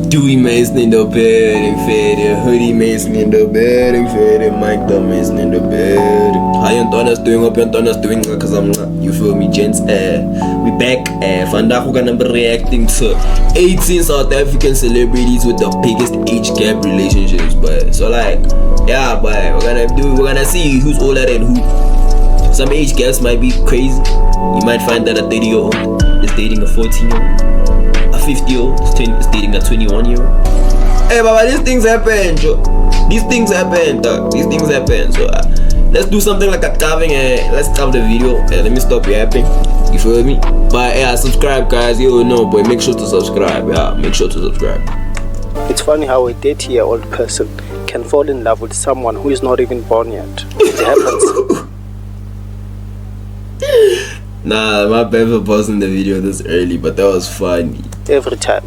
Dewey Mason in the building, faded. Hoodie Mason in the building, faded. Mike the Mason in the building. How you Antona's doing? Hope you Antona's doing cause I'm not. You feel me, gents? We back. Vandaag we're gonna be reacting to 18 South African celebrities with the biggest age gap relationships, but so like, yeah, but we're gonna see who's older than who. Some age gaps might be crazy. You might find that a 30-year-old is dating a 14-year-old. A 50-year-old is dating a 21-year-old. Hey, Baba, these things happen, Joe. These things happen, dog. These things happen. So let's do something like a carving. Let's carve the video. Let me stop yapping. You feel me? But yeah, subscribe, guys. You know, boy, make sure to subscribe. Yeah, make sure to subscribe. It's funny how a 30-year-old person can fall in love with someone who is not even born yet. It happens. Nah, my bad for pausing the video this early, but that was funny. Every time.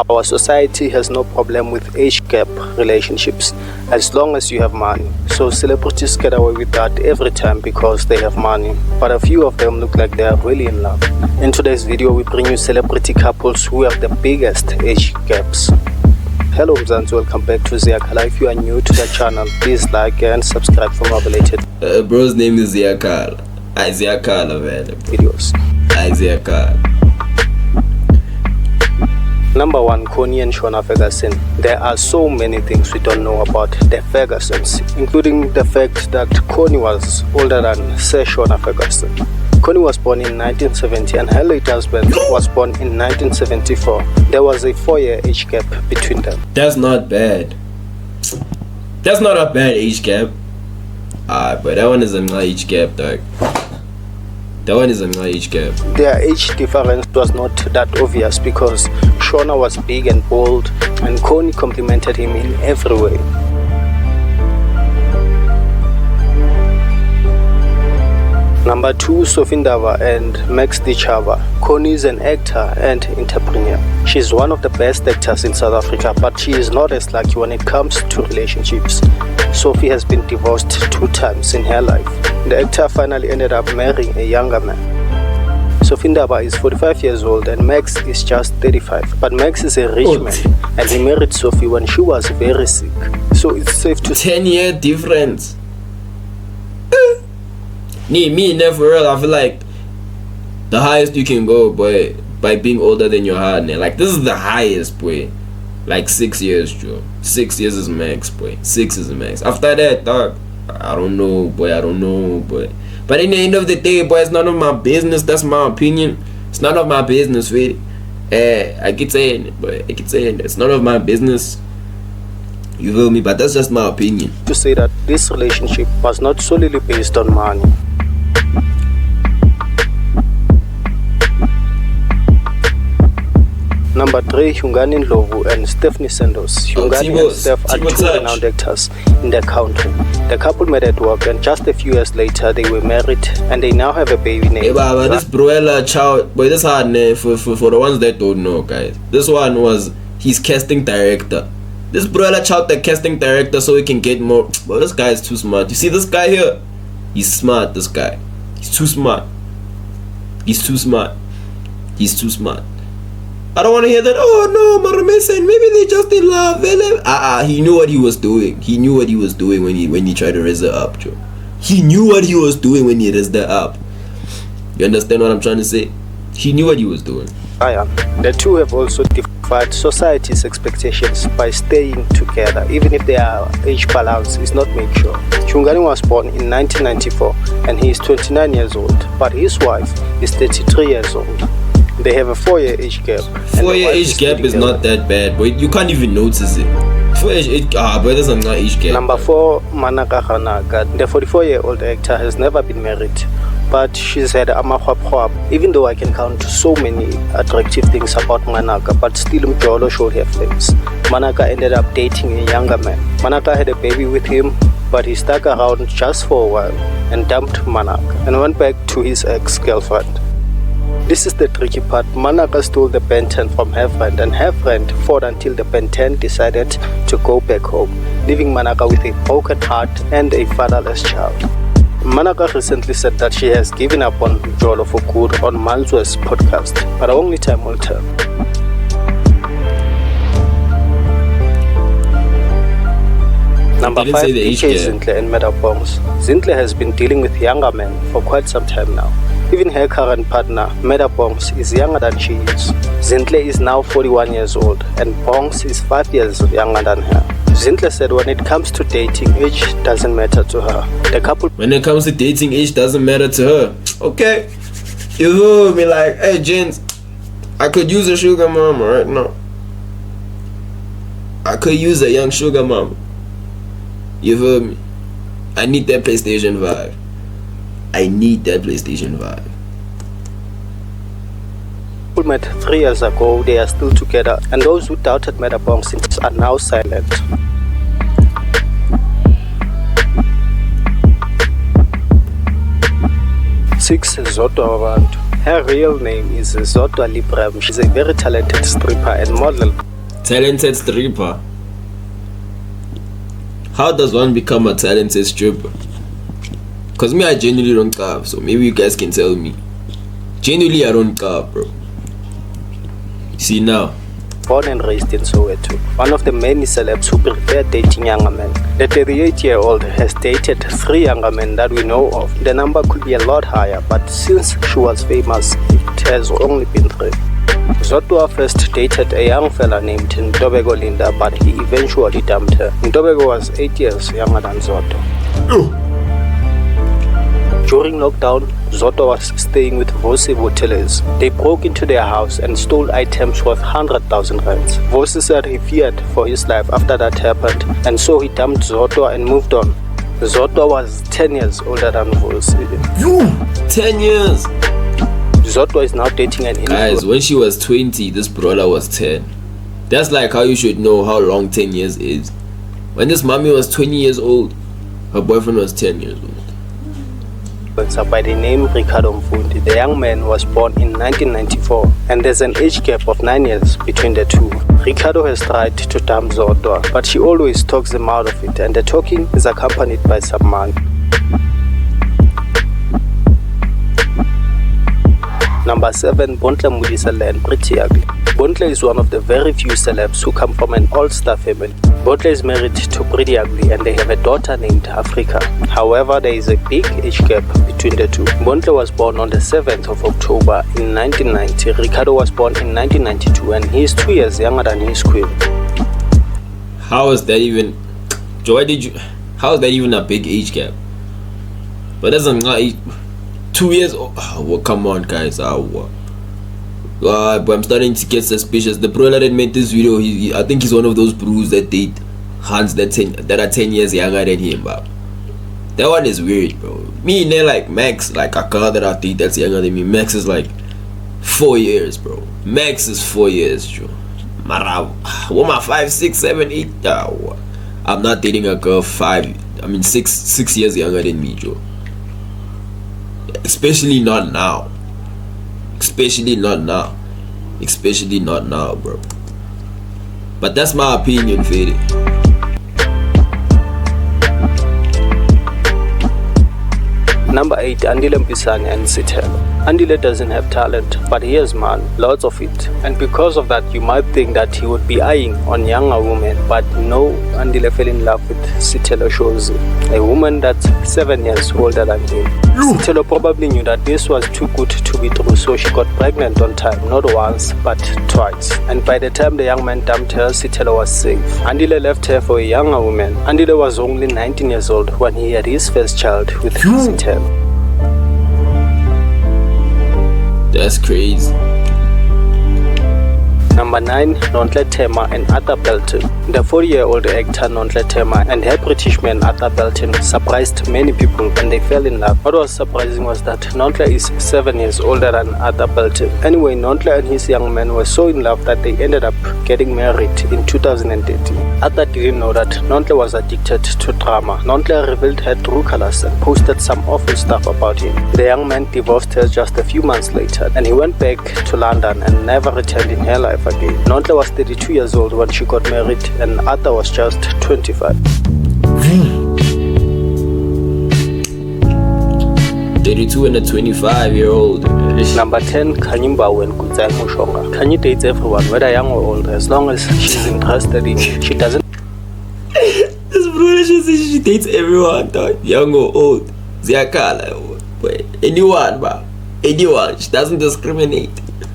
Our society has no problem with age gap relationships as long as you have money. So celebrities get away with that every time because they have money. But a few of them look like they are really in love. In today's video, we bring you celebrity couples who have the biggest age gaps. Hello Mzansi, welcome back to Ziyakhala. If you are new to the channel, please like and subscribe for more related bro's name is Ziyakhala. Ziyakhala, man. Videos. Ziyakhala. Number 1, Connie and Shona Ferguson. There are so many things we don't know about the Fergusons, including the fact that Connie was older than Sir Shona Ferguson. Connie was born in 1970 and her late husband was born in 1974. There was a 4-year age gap between them. That's not bad. That's not a bad age gap. But that one is an age gap, dog. That one is an age gap. Their age difference was not that obvious because Shona was big and bold and Connie complimented him in every way. Number 2, Sophie Ndaba and Max Dichava. Connie is an actor and entrepreneur. She's one of the best actors in South Africa, but she is not as lucky when it comes to relationships. Sophie has been divorced 2 times in her life. The actor finally ended up marrying a younger man. Sophie Ndaba is 45 years old and Max is just 35. But Max is a rich man and he married Sophie when she was very sick. So it's safe to say 10-year difference. Me, never real. I feel like the highest you can go, boy, by being older than your partner. Like, this is the highest, boy. Like 6 years, Joe. 6 years is max, boy. 6 is the max. After that, dog, I don't know, boy. I don't know, boy. But in the end of the day, boy, it's none of my business. That's my opinion. It's none of my business, really. I keep saying it, boy. I keep saying it. It's none of my business. You feel me? But that's just my opinion. To say that this relationship was not solely based on money. Number 3, Hyungani Ndlovu and Stephanie Sandos. Hyungani and Steph are 2 renowned actors in the country. The couple met at work and just a few years later they were married and they now have a baby named. Hey, Baba, this Bruella child, boy, this hard for the ones that don't know, guys. This one was his casting director. This Bruella child, the casting director, so he can get more. Well, this guy is too smart. You see this guy here? He's smart, this guy. He's too smart. He's too smart. He's too smart. I don't want to hear that. Oh no, Maramesen, maybe they just in love. He knew what he was doing. He knew what he was doing when he tried to raise her up, Joe. He knew what he was doing when he raised her up. You understand what I'm trying to say? He knew what he was doing. The two have also defied society's expectations by staying together, even if their age balance is not made sure. Hyungani was born in 1994 and he is 29 years old, but his wife is 33 years old. They have a 4-year age gap. 4-year age gap is not that bad, but you can't even notice it. 4-year age, but that's not age gap. Number 4, Manaka Hanaka. The 44-year-old actor has never been married, but she's had a mahwap. Even though I can count so many attractive things about Manaka, but still Mjolo showed her flames. Manaka ended up dating a younger man. Manaka had a baby with him, but he stuck around just for a while and dumped Manaka and went back to his ex-girlfriend. This is the tricky part. Manaka stole the Ben 10 from her friend and her friend fought until the Ben 10 decided to go back home, leaving Manaka with a broken heart and a fatherless child. Manaka recently said that she has given up on Jolo for good on Manzwe's podcast, but only time will tell. Number Didn't 5, say the age DJ gap. Zintle and Metabongs. Zintle has been dealing with younger men for quite some time now. Even her current partner, Metabongs, is younger than she is. Zintle is now 41 years old and Bongs is 5 years younger than her. Zintle said when it comes to dating, age doesn't matter to her. The couple When it comes to dating, age doesn't matter to her. Okay. You feel me? Like, hey, gents, I could use a sugar mama right now. I could use a young sugar mama. You feel me? I need that PlayStation 5. I need that PlayStation 5. met 3 years ago, they are still together, and those who doubted Metabongs are now silent. Six, Zodwa Wabantu. Her real name is Zodwa Librem. She's a very talented stripper and model. Talented stripper? How does one become a talented stripper? Cause me, I genuinely don't carve, so maybe you guys can tell me. Genuinely, I don't carve, bro. See now. Born and raised in Soweto, one of the many celebs who prefer dating younger men. The 38-year-old has dated 3 younger men that we know of. The number could be a lot higher, but since she was famous, it has only been 3. Zodwa first dated a young fella named Ntobeko Linda, but he eventually dumped her. Ntobeko was 8 years younger than Zodwa. During lockdown, Zodwa was staying with Vosi Hotelers. They broke into their house and stole items worth 100,000 rands. Vosi said he feared for his life after that happened, and so he dumped Zodwa and moved on. Zodwa was 10 years older than Vosi. 10 years! Zodwa is now dating an influencer. Guys, when she was 20, this brother was 10. That's like how you should know how long 10 years is. When this mommy was 20 years old, her boyfriend was 10 years old. By the name Ricardo Mfundi. The young man was born in 1994, and there's an age gap of 9 years between the two. Ricardo has tried to dump Zodwa, but she always talks him out of it, and the talking is accompanied by some money. Number 7, Bontle Modiselle and Pretty Ugly. Bontle is one of the very few celebs who come from an all-star family. Bontle is married to Pretty Ugly and they have a daughter named Africa. However, there is a big age gap between the two. Bontle was born on the 7th of October in 1990. Ricardo was born in 1992 and he is 2 years younger than his queen. How is that even... Joy, how is that even a big age gap? But that's not 2 years old. Oh, well, come on, guys. But I'm starting to get suspicious. The bro that made this video, I think he's one of those bros that date Hans that are 10 years younger than him, bro. That one is weird, bro. Me and like Max, like a girl that I date that's younger than me. Max is like 4 years, bro. Max is 4 years, bro. What my 5, 6, 7, 8? I'm not dating a girl 6 years younger than me, Joe. Especially not now. Especially not now, bro. But that's my opinion, Fede. Number 8, Andile Mpisane and Sithelo. Andile doesn't have talent, but he has money, lots of it. And because of that, you might think that he would be eyeing on younger women. But no, Andile fell in love with Sithelo Shozi, a woman that's 7 years older than him. Sithelo probably knew that this was too good to be true, so she got pregnant on time, not once, but twice. And by the time the young man dumped her, Sithelo was safe. Andile left her for a younger woman. Andile was only 19 years old when he had his first child with Sithelo. That's crazy. Number 9, Nontle Tema and Arthur Belton. The 40-year-old actor Nontle Tema and her British man Arthur Belton surprised many people when they fell in love. What was surprising was that Nontle is 7 years older than Arthur Belton. Anyway, Nontle and his young man were so in love that they ended up getting married in 2013. Arthur didn't know that Nontle was addicted to drama. Nontle revealed her true colors and posted some awful stuff about him. The young man divorced her just a few months later, and he went back to London and never returned in her life again. Nontle was 32 years old when she got married, and Arthur was just 25. 32 and a 25-year-old. Number 10, Kanyimbawu and Kudzai Mushonga. Kanye dates everyone, whether young or old, as long as she's interested in you. She doesn't. This brother just dates everyone, dog. Young or old. Ziyakhala. But anyone, bro. Anyone. She doesn't discriminate.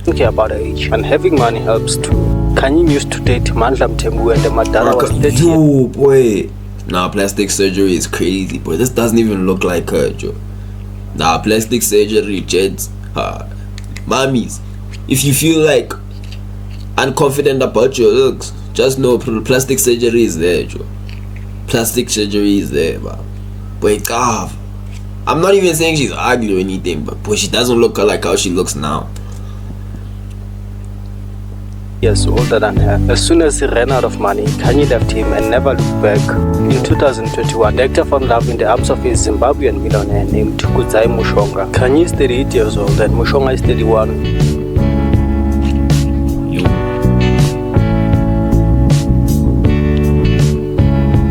Thinking about age and having money helps too. Kanye used to date Mandla Mthembu and the Madara was 30. Yo, boy. Nah, plastic surgery is crazy, boy. This doesn't even look like her, Joe. Nah, plastic surgery, gents. Mommies, if you feel like unconfident about your looks, just know plastic surgery is there, Joe. Plastic surgery is there, bro. But I'm not even saying she's ugly or anything, but boy, she doesn't look like how she looks now. Years older than her. As soon as he ran out of money, Kanye left him and never looked back. In 2021, the actor found love in the arms of a Zimbabwean millionaire named Kudzai Mushonga. Kanye is 38 years old and Mushonga is 31.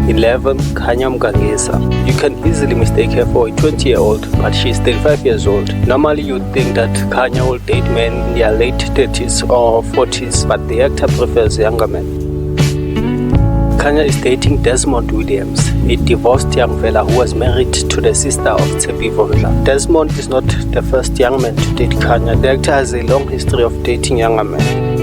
11. Khanya Mgangesa. You can easily mistake her for a 20-year-old, but she's 35 years old. Normally you'd think that Khanya will date men in their late 30s or 40s, but the actor prefers younger men. Khanya is dating Desmond Williams, a divorced young fella who was married to the sister of Tshepi Vondla. Desmond is not the first young man to date Khanya. The actor has a long history of dating younger men.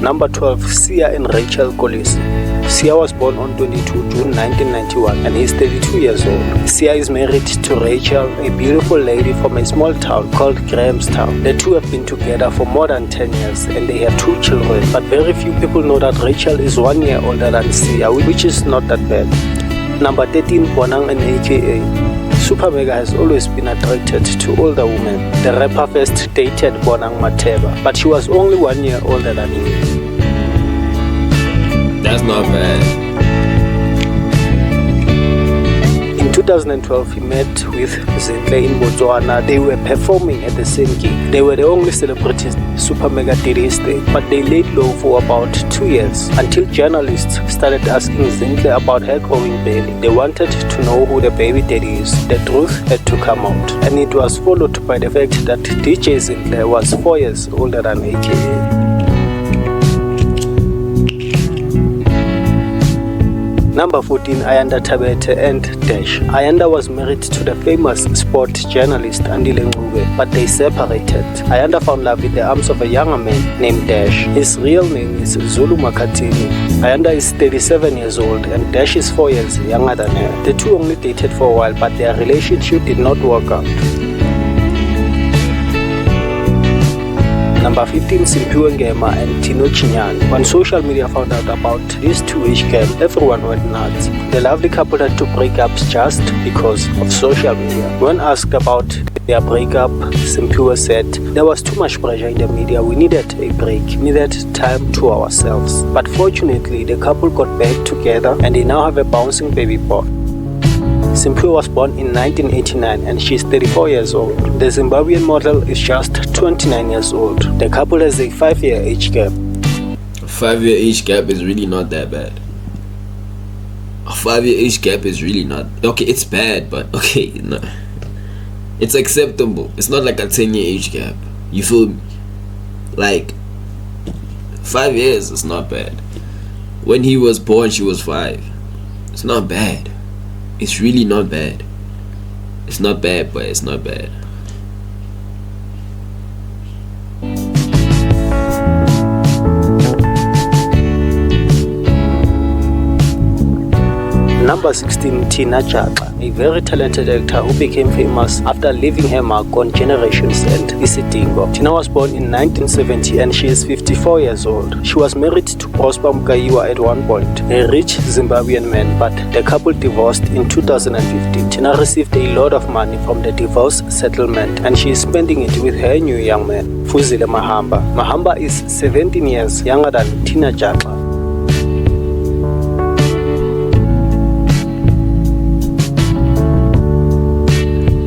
Number 12. Sia and Rachel Kolisi. Sia was born on 22 June 1991 and he's 32 years old. Sia is married to Rachel, a beautiful lady from a small town called Grahamstown. The two have been together for more than 10 years and they have 2 children. But very few people know that Rachel is 1 year older than Sia, which is not that bad. Number 13. Bonang and AKA. Super Mega has always been attracted to older women. The rapper first dated Bonang Mateba, but she was only 1 year older than him. That's not bad. In 2012, he met with Zinhle in Botswana. They were performing at the same gig. They were the only celebrities Super Mega did his day, but they laid low for about 2 years until journalists started asking Zinhle about her growing belly. They wanted to know who the baby daddy is. The truth had to come out, and it was followed by the fact that DJ Zinhle was 4 years older than AKA. Number 14. Ayanda Tabete and Dash. Ayanda was married to the famous sport journalist Andile Ngube, but they separated. Ayanda found love in the arms of a younger man named Dash. His real name is Zulu Makatini. Ayanda is 37 years old and Dash is 4 years younger than her. The two only dated for a while, but their relationship did not work out. Number 15. Simphiwe Ngema and Tino Chinyane. When social media found out about this two-age gap, everyone went nuts. The lovely couple had to break up just because of social media. When asked about their breakup, Simphiwe said, "There was too much pressure in the media. We needed a break, needed time to ourselves." But fortunately, the couple got back together and they now have a bouncing baby boy. Simphiwe was born in 1989 and she's 34 years old. The Zimbabwean model is just 29 years old. The couple has a 5-year age gap. A 5-year age gap is really not that bad. A 5-year age gap is really not... Okay, it's bad, but okay, no. It's acceptable. It's not like a 10-year age gap. You feel me? Like, 5 years is not bad. When he was born, she was 5. It's not bad. It's really not bad. It's not bad, but it's not bad. Number 16. Tina Jaxa, a very talented actor who became famous after leaving her mark on Generations and Isidingo. Tina was born in 1970 and she is 54 years old. She was married to Prosper Mkaiwa at one point, a rich Zimbabwean man, but the couple divorced in 2015. Tina received a lot of money from the divorce settlement and she is spending it with her new young man, Fuzile Mahamba. Mahamba is 17 years younger than Tina Jaxa.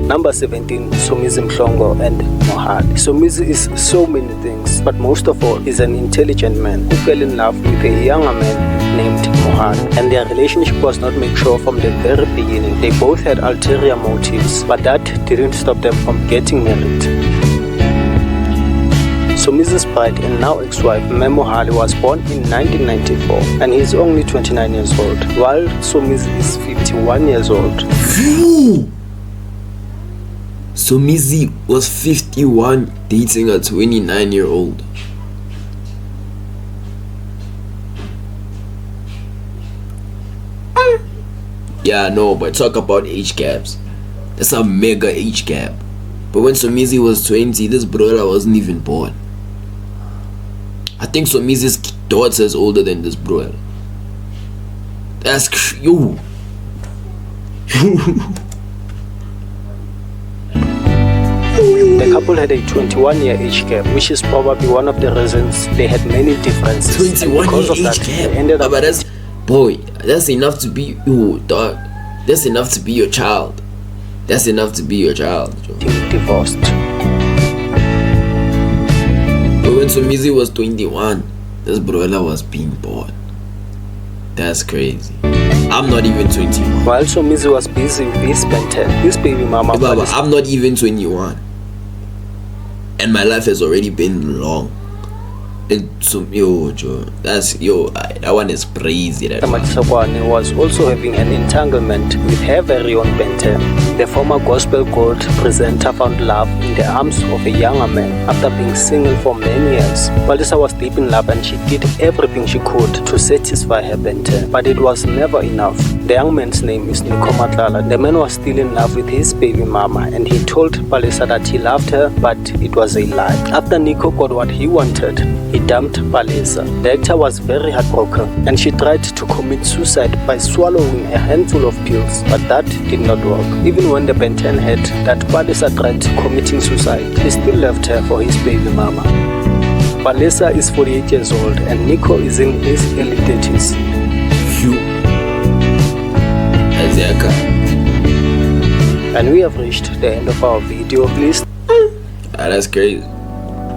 Number 17. Somizi Mhlongo and Mohali. Somizi is so many things, but most of all is an intelligent man who fell in love with a younger man named Mohali, and their relationship was not made sure from the very beginning. They both had ulterior motives, but that didn't stop them from getting married. Somizi's bride and now ex-wife Memo Hali was born in 1994 and he's only 29 years old, while Somizi is 51 years old. Phew! Somizi was 51 dating a 29-year-old. Yeah, no, but talk about age gaps. That's a mega age gap. But when Somizi was 20, this brother wasn't even born. I think Somizi's daughter is older than this brother. That's yo. The couple had a 21-year age gap, which is probably one of the reasons they had many differences. 21-year age gap. Ended up but that's, boy, that's enough to be you, dog. That's enough to be your child. That's enough to be your child. getting divorced. But when Somizi was 21, this brother was being born. That's crazy. I'm not even 21. While Somizi was busy with his Ben 10, his baby mama. Baba, I'm not even 21. And my life has already been long. It's yo, Joe. That's yo. That one is crazy. That one. Matisakwane was also having an entanglement with her very own Ben 10. The former gospel gold presenter found love in the arms of a younger man after being single for many years. Palisa was deep in love and she did everything she could to satisfy her Ben 10, but it was never enough. The young man's name is Nico Matlala. The man was still in love with his baby mama and he told Palisa that he loved her, but it was a lie. After Nico got what he wanted, he dumped Palisa. The actor was very heartbroken and she tried to commit suicide by swallowing a handful of pills, but that did not work. Even when the Ben 10 heard that Palisa tried committing suicide, he still left her for his baby mama. Palisa is 48 years old and Nico is in his early 30s. Phew. Azeka. And we have reached the end of our video. Please. That's crazy.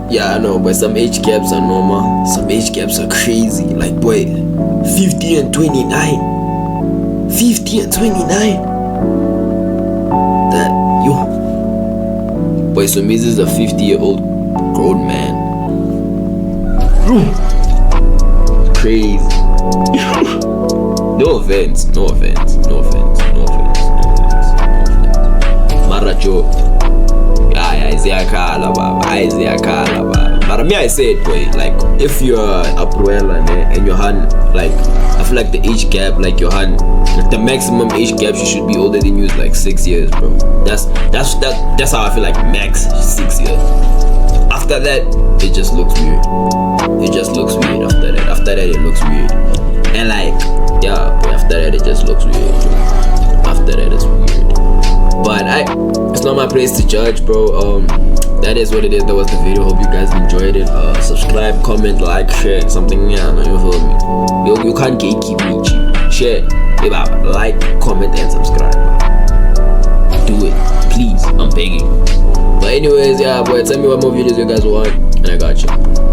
Yeah, I know, but some age gaps are normal. Some age gaps are crazy. Like, boy, 50 and 29. 50 and 29. That, yo. Boy, Somizi is a 50-year-old grown man. Crazy. No offense. Marajo. But me, I say it, boy. Like, if you're a Bruella and your hand, like, I feel like the age gap, like your hand, like the maximum age gap you should be older than you is like 6 years, bro. That's how I feel like max 6 years. After that, it just looks weird. It just looks weird after that. After that, it looks weird. And like, yeah, boy, after that, it just looks weird. After that, it's weird. But it's not my place to judge, bro. That is what it is. That was the video. Hope you guys enjoyed it. Subscribe, comment, like, share, something. Yeah, no, you feel me? You can't gatekeep me. Share, like, comment, and subscribe. Do it, please. I'm begging. But anyways, yeah, boy. Tell me what more videos you guys want, and I got you.